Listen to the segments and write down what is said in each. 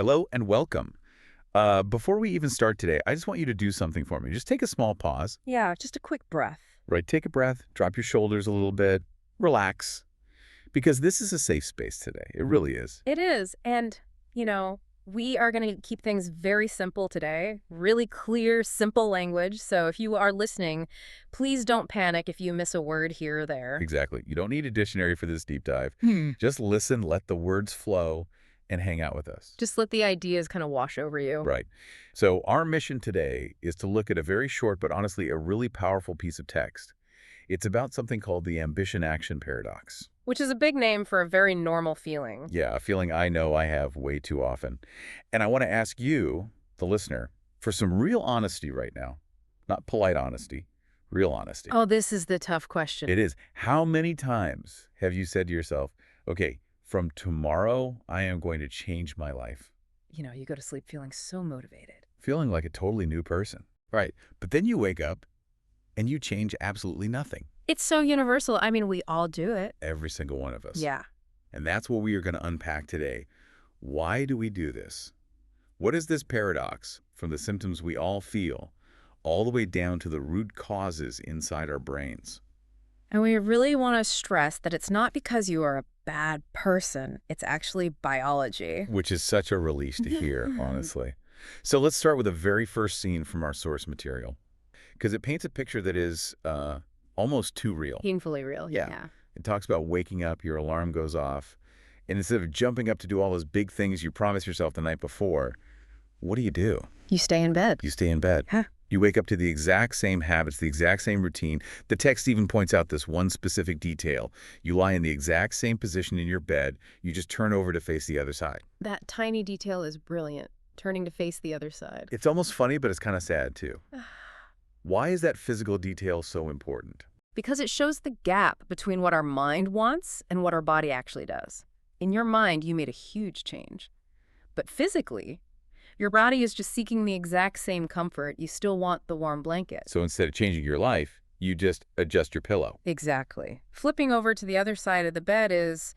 Hello and welcome. Before we even start today, I just want you to do something for me. Just take a small pause, Yeah, just a quick breath. right? Take a breath, drop your shoulders a little bit, relax, because this is a safe space today. It really is. It is. And, we are going to keep things very simple today. Really clear, simple language. So if you are listening, please don't panic if you miss a word here or there. Exactly. You don't need a dictionary for this deep dive. Just listen, let the words flow, and hang out with us. Just let the ideas kind of wash over you. Right. So our mission today is to look at a very short but honestly a really powerful piece of text. It's about something called the ambition-action paradox. Which is a big name for a very normal feeling. Yeah, a feeling I know I have way too often. And I want to ask you, the listener, for some real honesty right now. Not polite honesty, real honesty. Oh, this is the tough question. It is. How many times have you said to yourself, okay, from tomorrow, I am going to change my life? You go to sleep feeling so motivated. Feeling like a totally new person. Right. But then you wake up and you change absolutely nothing. It's so universal. I mean, we all do it. Every single one of us. Yeah. And that's what we are going to unpack today. Why do we do this? What is this paradox from the symptoms we all feel all the way down to the root causes inside our brains? And we really want to stress that it's not because you are a bad person. It's actually biology. Which is such a relief to hear, honestly. So let's start with the very first scene from our source material, because it paints a picture that is almost too real. Painfully real, yeah. It talks about waking up, your alarm goes off, and instead of jumping up to do all those big things you promised yourself the night before, what do? You stay in bed. You stay in bed. Huh. You wake up to the exact same habits, the exact same routine. The text even points out this one specific detail. You lie in the exact same position in your bed. You just turn over to face the other side. That tiny detail is brilliant, turning to face the other side. It's almost funny, but it's kind of sad, too. Why is that physical detail so important? Because it shows the gap between what our mind wants and what our body actually does. In your mind, you made a huge change. But physically, your body is just seeking the exact same comfort. You still want the warm blanket. So instead of changing your life, you just adjust your pillow. Exactly. Flipping over to the other side of the bed is,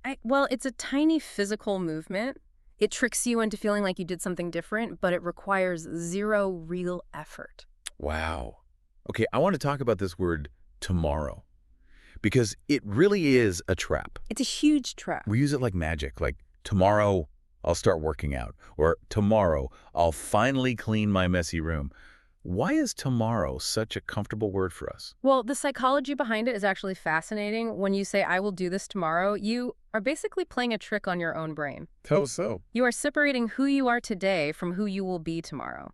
it's a tiny physical movement. It tricks you into feeling like you did something different, but it requires zero real effort. Wow. Okay, I want to talk about this word tomorrow, because it really is a trap. It's a huge trap. We use it like magic, like tomorrow I'll start working out, or tomorrow I'll finally clean my messy room. Why is tomorrow such a comfortable word for us? Well, the psychology behind it is actually fascinating. When you say, I will do this tomorrow, you are basically playing a trick on your own brain. How so? You are separating who you are today from who you will be tomorrow.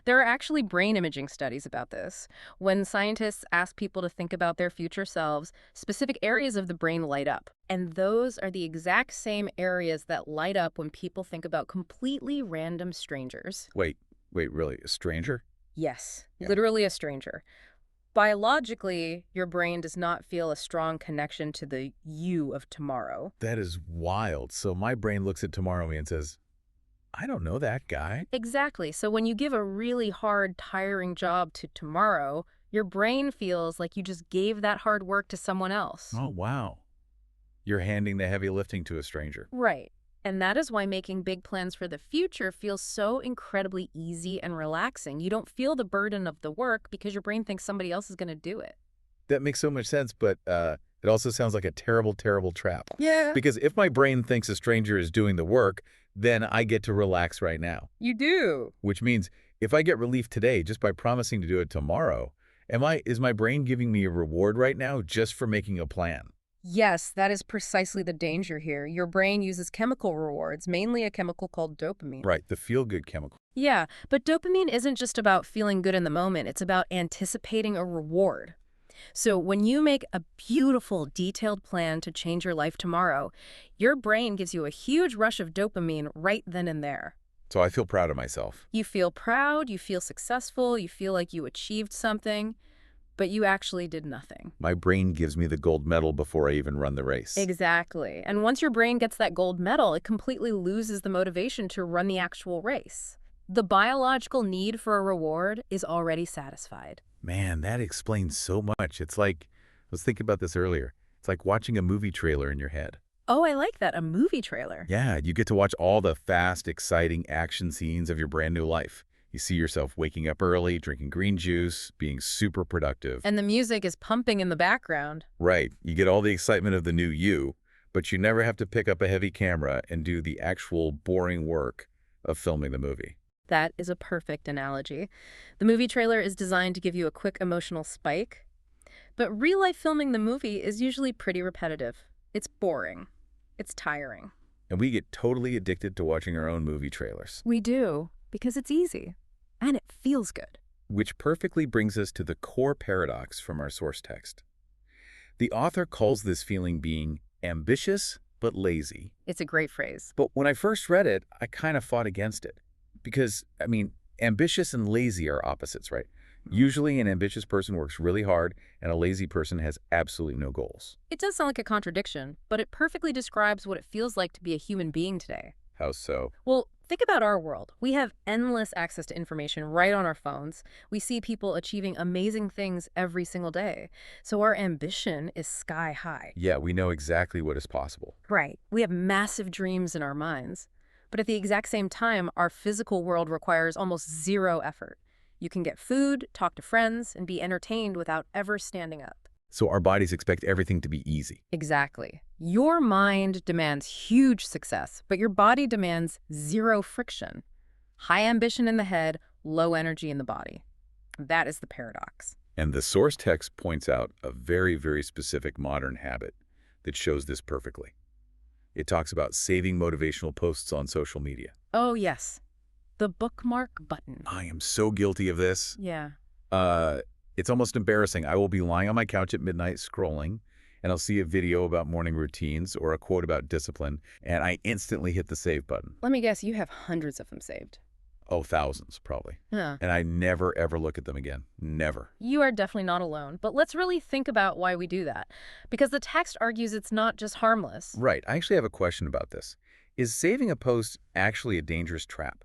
There are actually brain imaging studies about this. When scientists ask people to think about their future selves, specific areas of the brain light up. And those are the exact same areas that light up when people think about completely random strangers. Wait, really? A stranger? Yes, Yeah. literally a stranger. Biologically, your brain does not feel a strong connection to the you of tomorrow. That is wild. So my brain looks at tomorrow and says, I don't know that guy. Exactly. So when you give a really hard, tiring job to tomorrow, your brain feels like you just gave that hard work to someone else. Oh, wow. You're handing the heavy lifting to a stranger. Right. And that is why making big plans for the future feels so incredibly easy and relaxing. You don't feel the burden of the work because your brain thinks somebody else is going to do it. That makes so much sense, but it also sounds like a terrible, terrible trap. Yeah. Because if my brain thinks a stranger is doing the work, then I get to relax right now. You do. Which means if I get relief today just by promising to do it tomorrow, is my brain giving me a reward right now just for making a plan? Yes, that is precisely the danger here. Your brain uses chemical rewards, mainly a chemical called dopamine. Right, the feel-good chemical. Yeah, but dopamine isn't just about feeling good in the moment. It's about anticipating a reward. So when you make a beautiful, detailed plan to change your life tomorrow, your brain gives you a huge rush of dopamine right then and there. So I feel proud of myself. You feel proud, you feel successful, you feel like you achieved something, but you actually did nothing. My brain gives me the gold medal before I even run the race. Exactly. And once your brain gets that gold medal, it completely loses the motivation to run the actual race. The biological need for a reward is already satisfied. Man, that explains so much. It's like, I was thinking about this earlier. It's like watching a movie trailer in your head. Oh, I like that. A movie trailer. Yeah, you get to watch all the fast, exciting action scenes of your brand new life. You see yourself waking up early, drinking green juice, being super productive. And the music is pumping in the background. Right, you get all the excitement of the new you, but you never have to pick up a heavy camera and do the actual boring work of filming the movie. That is a perfect analogy. The movie trailer is designed to give you a quick emotional spike, but real-life filming the movie is usually pretty repetitive. It's boring. It's tiring. And we get totally addicted to watching our own movie trailers. We do, because it's easy. And it feels good. Which perfectly brings us to the core paradox from our source text. The author calls this feeling being ambitious but lazy. It's a great phrase. But when I first read it, I kind of fought against it. Because, ambitious and lazy are opposites, right? Usually an ambitious person works really hard and a lazy person has absolutely no goals. It does sound like a contradiction, but it perfectly describes what it feels like to be a human being today. How so? Well, think about our world. We have endless access to information right on our phones. We see people achieving amazing things every single day. So our ambition is sky high. Yeah, we know exactly what is possible. Right. We have massive dreams in our minds. But at the exact same time, our physical world requires almost zero effort. You can get food, talk to friends, and be entertained without ever standing up. So our bodies expect everything to be easy. Exactly. Your mind demands huge success, but your body demands zero friction. High ambition in the head, low energy in the body. That is the paradox. And the source text points out a very, very specific modern habit that shows this perfectly. It talks about saving motivational posts on social media. Oh, yes. The bookmark button. I am so guilty of this. Yeah. It's almost embarrassing. I will be lying on my couch at midnight scrolling, and I'll see a video about morning routines or a quote about discipline, and I instantly hit the save button. Let me guess, you have hundreds of them saved. Oh, thousands, probably. Huh. And I never, ever look at them again. Never. You are definitely not alone, but let's really think about why we do that. Because the text argues it's not just harmless. Right. I actually have a question about this. Is saving a post actually a dangerous trap?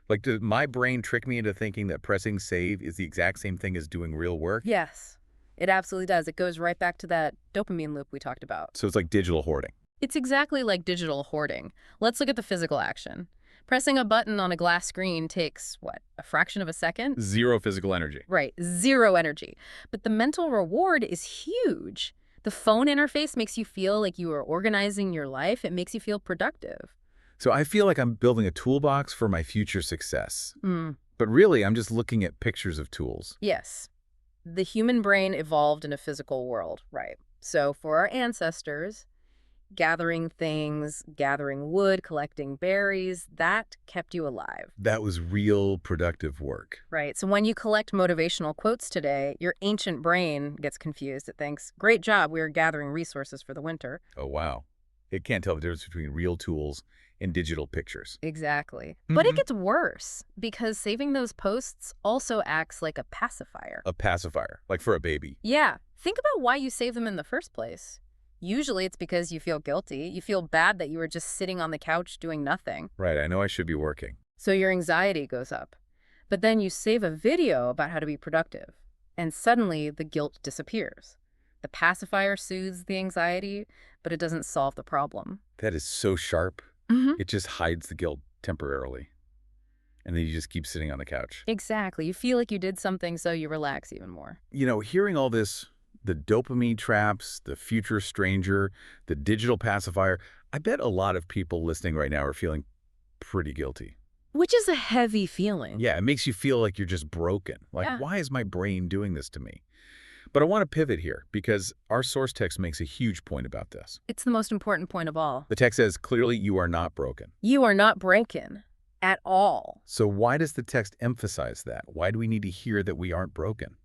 Like, does my brain trick me into thinking that pressing save is the exact same thing as doing real work? Yes, it absolutely does. It goes right back to that dopamine loop we talked about. So it's like digital hoarding. It's exactly like digital hoarding. Let's look at the physical action. Pressing a button on a glass screen takes, what, a fraction of a second? Zero physical energy. Right, zero energy. But the mental reward is huge. The phone interface makes you feel like you are organizing your life. It makes you feel productive. So I feel like I'm building a toolbox for my future success. But really, I'm just looking at pictures of tools. Yes. The human brain evolved in a physical world, right? So for our ancestors, gathering things, gathering wood, collecting berries, that kept you alive. That was real productive work. Right. So when you collect motivational quotes today, your ancient brain gets confused. It thinks, great job, we are gathering resources for the winter. Oh, wow. It can't tell the difference between real tools and digital pictures. Exactly. But it gets worse because saving those posts also acts like a pacifier. A pacifier, like for a baby. Yeah. Think about why you save them in the first place. Usually it's because you feel guilty. You feel bad that you were just sitting on the couch doing nothing. Right, I know I should be working. So your anxiety goes up. But then you save a video about how to be productive, and suddenly the guilt disappears. The pacifier soothes the anxiety, but it doesn't solve the problem. That is so sharp. It just hides the guilt temporarily. And then you just keep sitting on the couch. Exactly. You feel like you did something, so you relax even more. You know, hearing all this, the dopamine traps, the future stranger, the digital pacifier, I bet a lot of people listening right now are feeling pretty guilty. Which is a heavy feeling. Yeah, it makes you feel like you're just broken. Like, why is my brain doing this to me? But I want to pivot here because our source text makes a huge point about this. It's the most important point of all. The text says, clearly, you are not broken. You are not breaking at all. So why does the text emphasize that? Why do we need to hear that we aren't broken?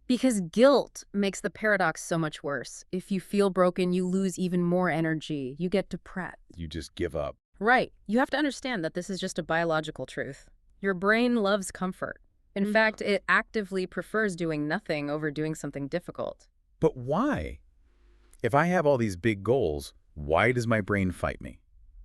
Because guilt makes the paradox so much worse. If you feel broken, you lose even more energy. You get depressed. You just give up. Right. You have to understand that this is just a biological truth. Your brain loves comfort. In fact, it actively prefers doing nothing over doing something difficult. But why? If I have all these big goals, why does my brain fight me?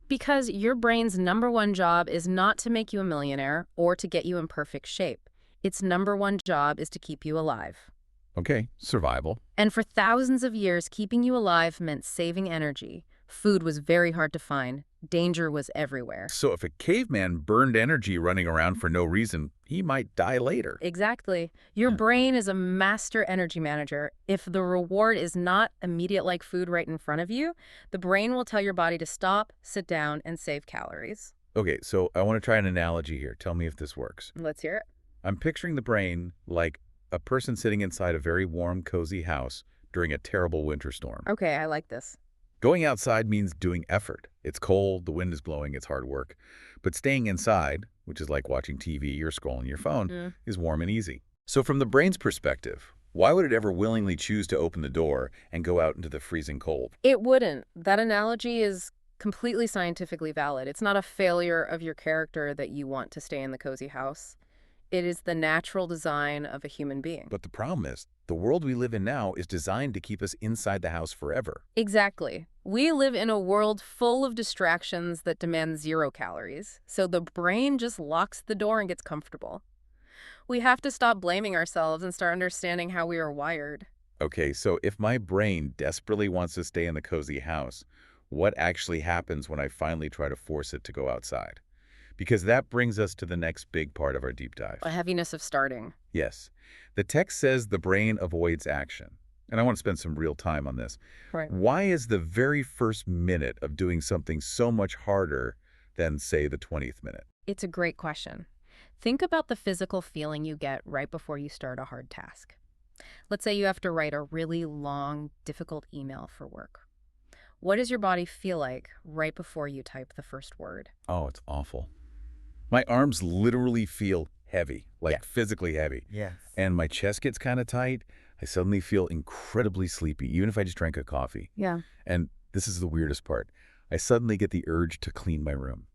Because your brain's #1 job is not to make you a millionaire or to get you in perfect shape. Its #1 job is to keep you alive. Okay, survival. And for thousands of years, keeping you alive meant saving energy, Food was very hard to find. Danger was everywhere. So if a caveman burned energy running around for no reason, he might die later. Exactly. Your Yeah. brain is a master energy manager. If the reward is not immediate like food right in front of you, the brain will tell your body to stop, sit down, and save calories. Okay, so I want to try an analogy here. Tell me if this works. Let's hear it. I'm picturing the brain like a person sitting inside a very warm, cozy house during a terrible winter storm. Okay, I like this. Going outside means doing effort. It's cold, the wind is blowing, it's hard work. But staying inside, which is like watching TV or scrolling your phone, is warm and easy. So from the brain's perspective, why would it ever willingly choose to open the door and go out into the freezing cold? It wouldn't. That analogy is completely scientifically valid. It's not a failure of your character that you want to stay in the cozy house. It is the natural design of a human being. But the problem is, the world we live in now is designed to keep us inside the house forever. Exactly. We live in a world full of distractions that demand 0 calories, so the brain just locks the door and gets comfortable. We have to stop blaming ourselves and start understanding how we are wired. Okay, so if my brain desperately wants to stay in the cozy house, what actually happens when I finally try to force it to go outside? Because that brings us to the next big part of our deep dive. A heaviness of starting. Yes. The text says the brain avoids action. And I want to spend some real time on this. Right. Why is the very first minute of doing something so much harder than, say, the 20th minute? It's a great question. Think about the physical feeling you get right before you start a hard task. Let's say you have to write a really long, difficult email for work. What does your body feel like right before you type the first word? Oh, it's awful. My arms literally feel heavy, like physically heavy. Yes. And my chest gets kind of tight. I suddenly feel incredibly sleepy, even if I just drank a coffee. Yeah. And this is the weirdest part. I suddenly get the urge to clean my room.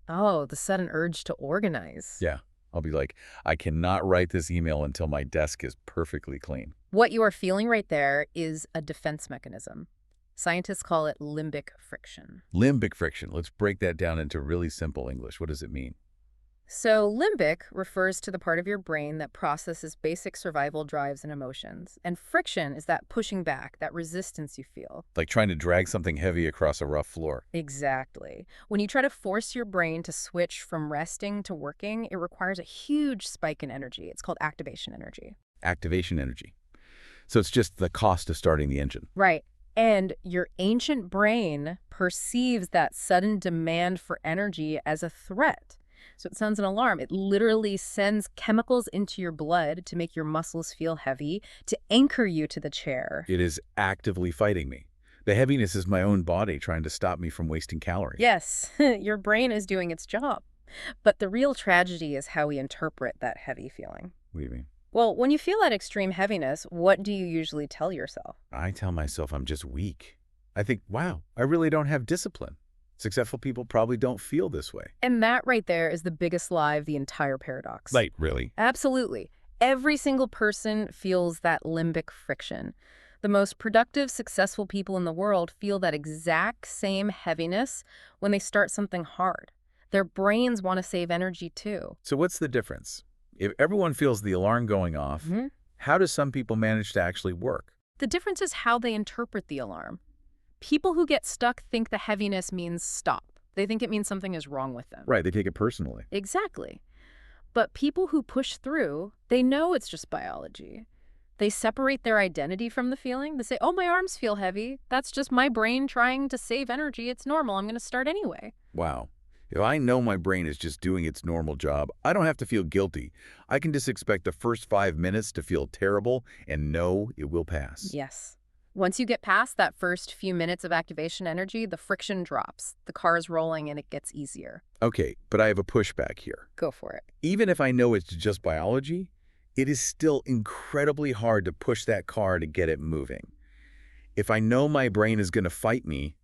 Oh, the sudden urge to organize. Yeah. I'll be like, I cannot write this email until my desk is perfectly clean. What you are feeling right there is a defense mechanism. Scientists call it limbic friction. Limbic friction. Let's break that down into really simple English. What does it mean? So limbic refers to the part of your brain that processes basic survival drives and emotions. And friction is that pushing back, that resistance you feel. Like trying to drag something heavy across a rough floor. Exactly. When you try to force your brain to switch from resting to working, it requires a huge spike in energy. It's called activation energy. Activation energy. So it's just the cost of starting the engine. Right. And your ancient brain perceives that sudden demand for energy as a threat. So it sounds an alarm. It literally sends chemicals into your blood to make your muscles feel heavy, to anchor you to the chair. It is actively fighting me. The heaviness is my own body trying to stop me from wasting calories. Yes, your brain is doing its job. But the real tragedy is how we interpret that heavy feeling. What do you mean? Well, when you feel that extreme heaviness, what do you usually tell yourself? I tell myself I'm just weak. I think, wow, I really don't have discipline. Successful people probably don't feel this way. And that right there is the biggest lie of the entire paradox. Like, really? Absolutely. Every single person feels that limbic friction. The most productive, successful people in the world feel that exact same heaviness when they start something hard. Their brains want to save energy too. So what's the difference? If everyone feels the alarm going off, how do some people manage to actually work? The difference is how they interpret the alarm. People who get stuck think the heaviness means stop. They think it means something is wrong with them. Right, they take it personally. Exactly. But people who push through, they know it's just biology. They separate their identity from the feeling. They say, oh, my arms feel heavy. That's just my brain trying to save energy. It's normal. I'm going to start anyway. Wow. If I know my brain is just doing its normal job, I don't have to feel guilty. I can just expect the first 5 minutes to feel terrible and know it will pass. Yes. Once you get past that first few minutes of activation energy, the friction drops. The car is rolling and it gets easier. Okay, but I have a pushback here. Go for it. Even if I know it's just biology, it is still incredibly hard to push that car to get it moving. If I know my brain is going to fight me,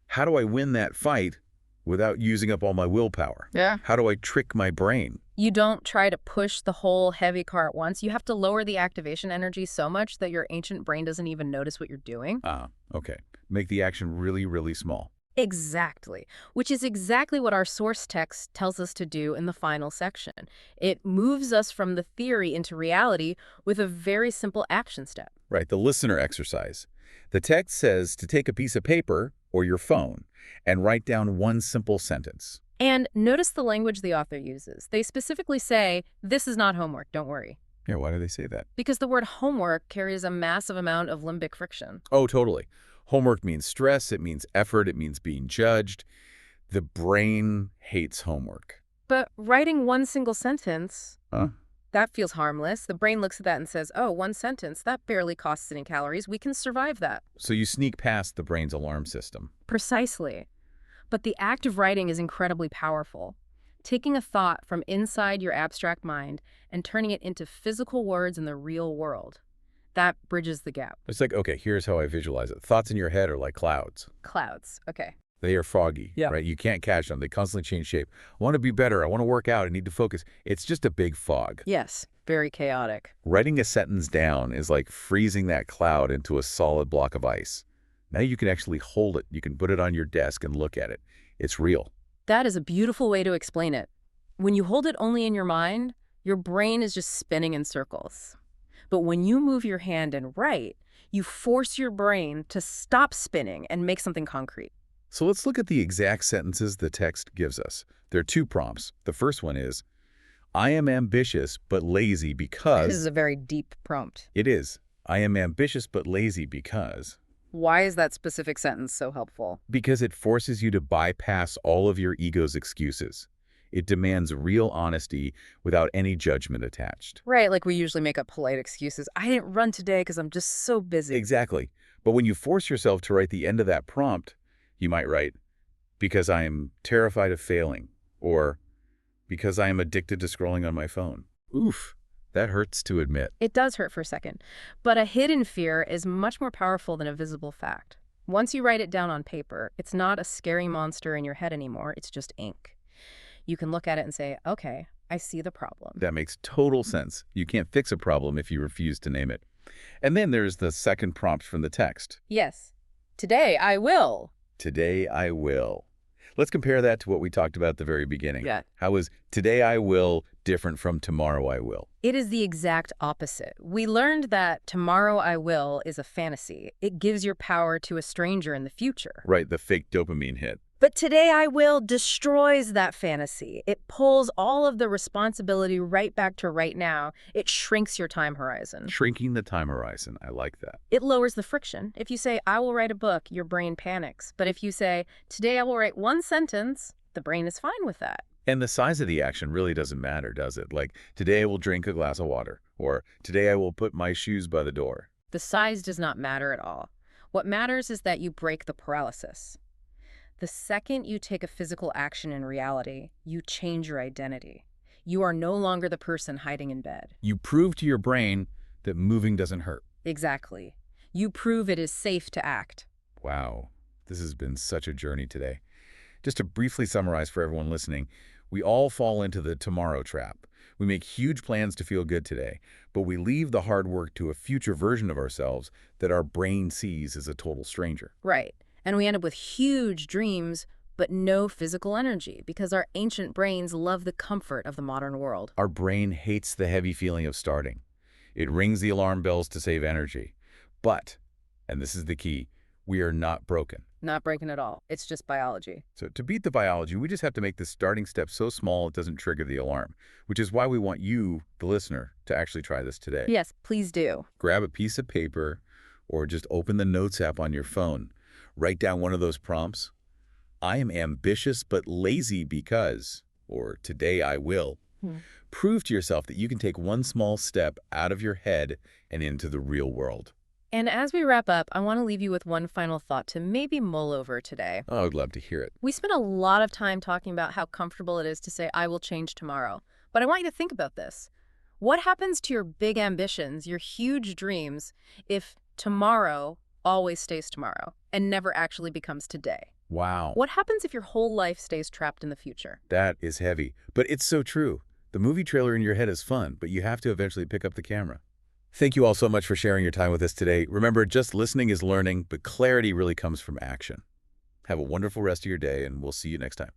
how do I win that fight without using up all my willpower? Yeah. How do I trick my brain? You don't try to push the whole heavy car at once. You have to lower the activation energy so much that your ancient brain doesn't even notice what you're doing. Ah, okay. Make the action really, really small. Exactly, which is exactly what our source text tells us to do in the final section. It moves us from the theory into reality with a very simple action step. Right, the listener exercise. The text says to take a piece of paper, or your phone and write down one simple sentence. And notice the language the author uses. They specifically say, this is not homework, don't worry. Yeah, why do they say that? Because the word homework carries a massive amount of limbic friction. Oh, totally. Homework means stress, it means effort, it means being judged. The brain hates homework. But writing one single sentence, Huh? that feels harmless. The brain looks at that and says, oh, one sentence, that barely costs any calories. We can survive that. So you sneak past the brain's alarm system. Precisely. But the act of writing is incredibly powerful. Taking a thought from inside your abstract mind and turning it into physical words in the real world. That bridges the gap. It's like, okay, here's how I visualize it. Thoughts in your head are like clouds. Clouds. Okay. They are foggy, Yeah. right? You can't catch them. They constantly change shape. I want to be better. I want to work out. I need to focus. It's just a big fog. Yes. Very chaotic. Writing a sentence down is like freezing that cloud into a solid block of ice. Now you can actually hold it. You can put it on your desk and look at it. It's real. That is a beautiful way to explain it. When you hold it only in your mind, your brain is just spinning in circles. But when you move your hand and write, you force your brain to stop spinning and make something concrete. So let's look at the exact sentences the text gives us. There are two prompts. The first one is, I am ambitious but lazy because... This is a very deep prompt. It is. I am ambitious but lazy because... Why is that specific sentence so helpful? Because it forces you to bypass all of your ego's excuses. It demands real honesty without any judgment attached. Right, like we usually make up polite excuses. I didn't run today because I'm just so busy. Exactly. But when you force yourself to write the end of that prompt, you might write, because I am terrified of failing, or because I am addicted to scrolling on my phone. Oof, that hurts to admit. It does hurt for a second, but a hidden fear is much more powerful than a visible fact. Once you write it down on paper, it's not a scary monster in your head anymore, it's just ink. You can look at it and say, okay, I see the problem. That makes total sense. You can't fix a problem if you refuse to name it. And then there's the second prompt from the text. Yes. Today I will. Today I will. Let's compare that to what we talked about at the very beginning. Yeah. How is today I will different from tomorrow I will? It is the exact opposite. We learned that tomorrow I will is a fantasy. It gives your power to a stranger in the future. Right, the fake dopamine hit. But today I will destroys that fantasy. It pulls all of the responsibility right back to right now. It shrinks your time horizon. Shrinking the time horizon. I like that. It lowers the friction. If you say, I will write a book, your brain panics. But if you say, today I will write one sentence, the brain is fine with that. And the size of the action really doesn't matter, does it? Like, today I will drink a glass of water, or today I will put my shoes by the door. The size does not matter at all. What matters is that you break the paralysis. The second you take a physical action in reality, you change your identity. You are no longer the person hiding in bed. You prove to your brain that moving doesn't hurt. Exactly. You prove it is safe to act. Wow, this has been such a journey today. Just to briefly summarize for everyone listening, we all fall into the tomorrow trap. We make huge plans to feel good today, but we leave the hard work to a future version of ourselves that our brain sees as a total stranger. Right. And we end up with huge dreams, but no physical energy, because our ancient brains love the comfort of the modern world. Our brain hates the heavy feeling of starting. It rings the alarm bells to save energy. But, and this is the key, we are not broken. Not breaking at all. It's just biology. So to beat the biology, we just have to make the starting step so small it doesn't trigger the alarm, which is why we want you, the listener, to actually try this today. Yes, please do. Grab a piece of paper or just open the Notes app on your phone. Write down one of those prompts. I am ambitious but lazy because, or today I will. Prove to yourself that you can take one small step out of your head and into the real world. And as we wrap up, I want to leave you with one final thought to maybe mull over today. Oh, I'd love to hear it. We spent a lot of time talking about how comfortable it is to say, I will change tomorrow. But I want you to think about this. What happens to your big ambitions, your huge dreams, if tomorrow always stays tomorrow and never actually becomes today? Wow. What happens if your whole life stays trapped in the future? That is heavy, but it's so true. The movie trailer in your head is fun, but you have to eventually pick up the camera. Thank you all so much for sharing your time with us today. Remember, just listening is learning, but clarity really comes from action. Have a wonderful rest of your day, and we'll see you next time.